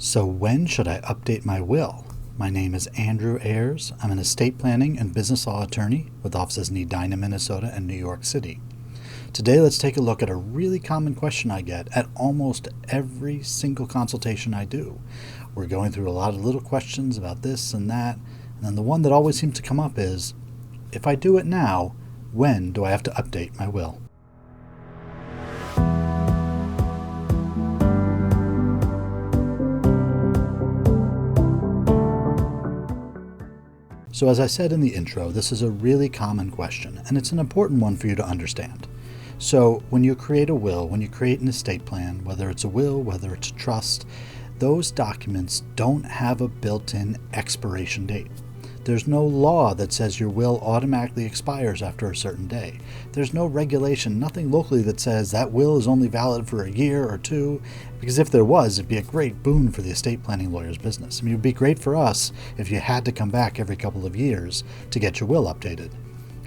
So when should I update my will? My name is Andrew Ayers. I'm an estate planning and business law attorney with offices in Edina, Minnesota and New York City. Today let's take a look at a really common question I get at almost every single consultation I do. We're going through a lot of little questions about this and that, and then the one that always seems to come up is, if I do it now, when do I have to update my will? So as I said in the intro, this is a really common question, and it's an important one for you to understand. So when you create a will, when you create an estate plan, whether it's a will, whether it's a trust, those documents don't have a built-in expiration date. There's no law that says your will automatically expires after a certain day. There's no regulation, nothing locally that says that will is only valid for a year or two, because if there was, it'd be a great boon for the estate planning lawyer's business. I mean, it would be great for us if you had to come back every couple of years to get your will updated.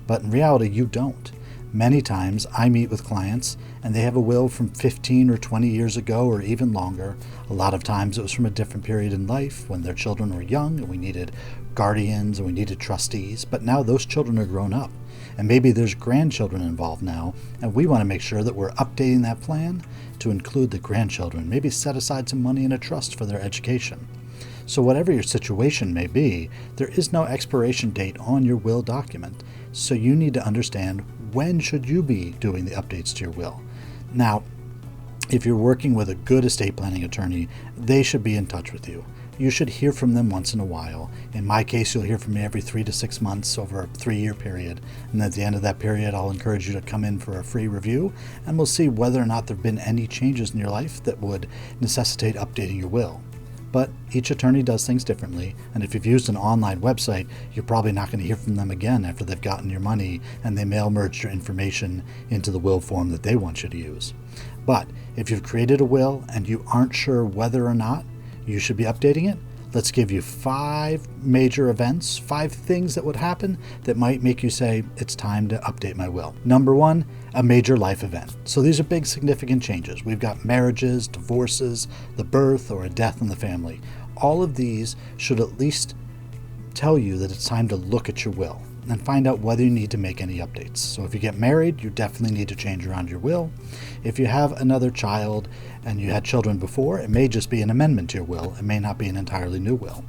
But in reality, you don't. Many times I meet with clients and they have a will from 15 or 20 years ago or even longer. A lot of times it was from a different period in life when their children were young and we needed guardians and we needed trustees, but now those children are grown up and maybe there's grandchildren involved now, and we want to make sure that we're updating that plan to include the grandchildren, maybe set aside some money in a trust for their education. So whatever your situation may be, there is no expiration date on your will document, so you need to understand when should you be doing the updates to your will. Now, if you're working with a good estate planning attorney, they should be in touch with you. You should hear from them once in a while. In my case, you'll hear from me every 3 to 6 months over a 3-year period. And at the end of that period, I'll encourage you to come in for a free review, and we'll see whether or not there have been any changes in your life that would necessitate updating your will. But each attorney does things differently, and if you've used an online website, you're probably not going to hear from them again after they've gotten your money and they mail merged your information into the will form that they want you to use. But if you've created a will and you aren't sure whether or not you should be updating it, let's give you 5 major events, 5 things that would happen that might make you say, it's time to update my will. Number 1, a major life event. So these are big significant changes. We've got marriages, divorces, the birth or a death in the family. All of these should at least tell you that it's time to look at your will and find out whether you need to make any updates. So if you get married, you definitely need to change around your will. If you have another child and you had children before, it may just be an amendment to your will. It may not be an entirely new will.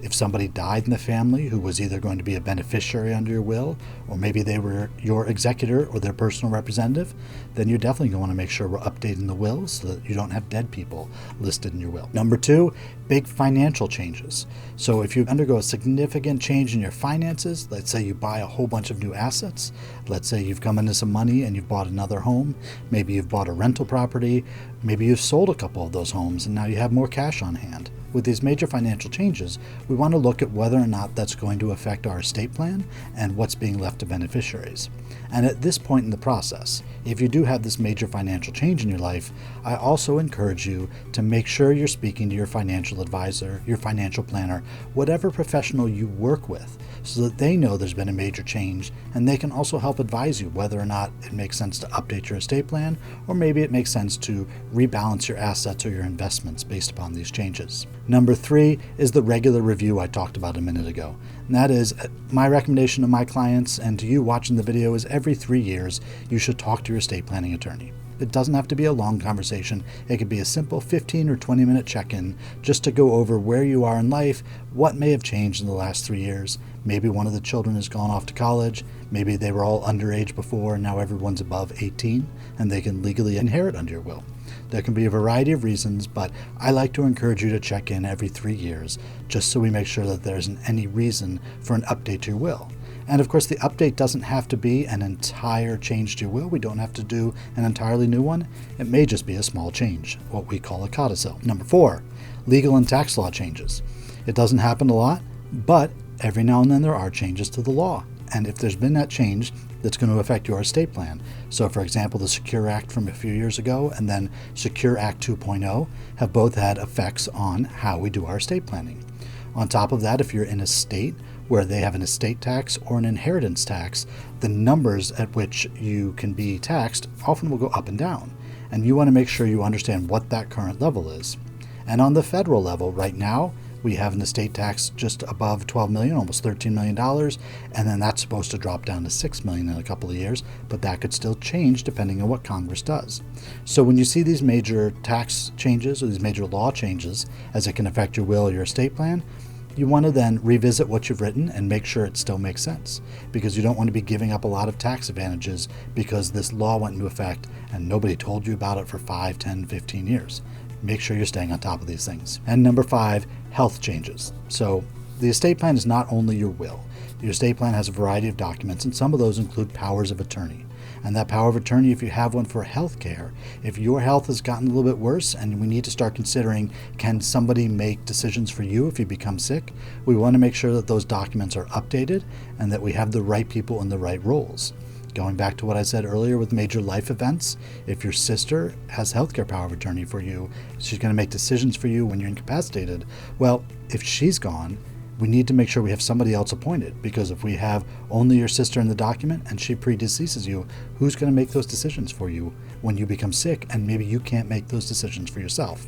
If somebody died in the family who was either going to be a beneficiary under your will, or maybe they were your executor or their personal representative, then you're definitely going to want to make sure we're updating the will so that you don't have dead people listed in your will. Number 2, big financial changes. So if you undergo a significant change in your finances, let's say you buy a whole bunch of new assets, let's say you've come into some money and you've bought another home, maybe you've bought a rental property, maybe you've sold a couple of those homes and now you have more cash on hand. With these major financial changes, we want to look at whether or not that's going to affect our estate plan and what's being left to beneficiaries. And at this point in the process, if you do have this major financial change in your life, I also encourage you to make sure you're speaking to your financial advisor, your financial planner, whatever professional you work with, so that they know there's been a major change and they can also help advise you whether or not it makes sense to update your estate plan, or maybe it makes sense to rebalance your assets or your investments based upon these changes. Number 3 is the regular review I talked about a minute ago. And that is my recommendation to my clients and to you watching the video is every 3 years you should talk to your estate planning attorney. It doesn't have to be a long conversation. It could be a simple 15 or 20 minute check-in just to go over where you are in life, what may have changed in the last 3 years. Maybe one of the children has gone off to college. Maybe they were all underage before and now everyone's above 18 and they can legally inherit under your will. There can be a variety of reasons, but I like to encourage you to check in every 3 years just so we make sure that there isn't any reason for an update to your will. And of course, the update doesn't have to be an entire change to your will. We don't have to do an entirely new one. It may just be a small change, what we call a codicil. Number 4, legal and tax law changes. It doesn't happen a lot, but every now and then there are changes to the law. And if there's been that change, that's going to affect your estate plan. So for example, the Secure Act from a few years ago and then Secure Act 2.0 have both had effects on how we do our estate planning. On top of that, if you're in a state where they have an estate tax or an inheritance tax, the numbers at which you can be taxed often will go up and down. And you want to make sure you understand what that current level is. And on the federal level, right now, we have an estate tax just above $12 million, almost $13 million, and then that's supposed to drop down to $6 million in a couple of years, but that could still change depending on what Congress does. So when you see these major tax changes or these major law changes as it can affect your will or your estate plan, you want to then revisit what you've written and make sure it still makes sense, because you don't want to be giving up a lot of tax advantages because this law went into effect and nobody told you about it for 5, 10, 15 years. Make sure you're staying on top of these things. And number 5, health changes. So the estate plan is not only your will. Your estate plan has a variety of documents, and some of those include powers of attorney. And that power of attorney, if you have one for health care, if your health has gotten a little bit worse and we need to start considering, can somebody make decisions for you if you become sick, we want to make sure that those documents are updated and that we have the right people in the right roles. Going back to what I said earlier with major life events, if your sister has healthcare power of attorney for you, she's going to make decisions for you when you're incapacitated. Well, if she's gone, we need to make sure we have somebody else appointed, because if we have only your sister in the document and she predeceases you, who's going to make those decisions for you when you become sick and maybe you can't make those decisions for yourself?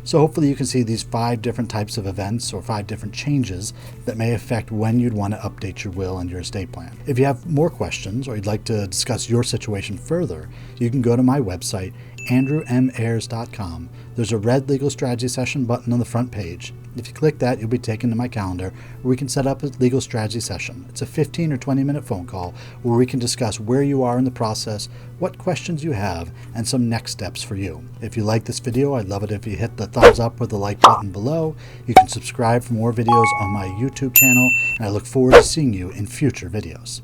So hopefully you can see these 5 different types of events or 5 different changes that may affect when you'd want to update your will and your estate plan. If you have more questions or you'd like to discuss your situation further, you can go to my website, 𝙃𝙀𝙍𝙀𝙀. There's a red legal strategy session button on the front page. If you click that, you'll be taken to my calendar where we can set up a legal strategy session. It's a 15 or 20-minute phone call where we can discuss where you are in the process, what questions you have, and some next steps for you. If you like this video, I'd love it if you hit the thumbs up or the like button below. You can subscribe for more videos on my YouTube channel, and I look forward to seeing you in future videos.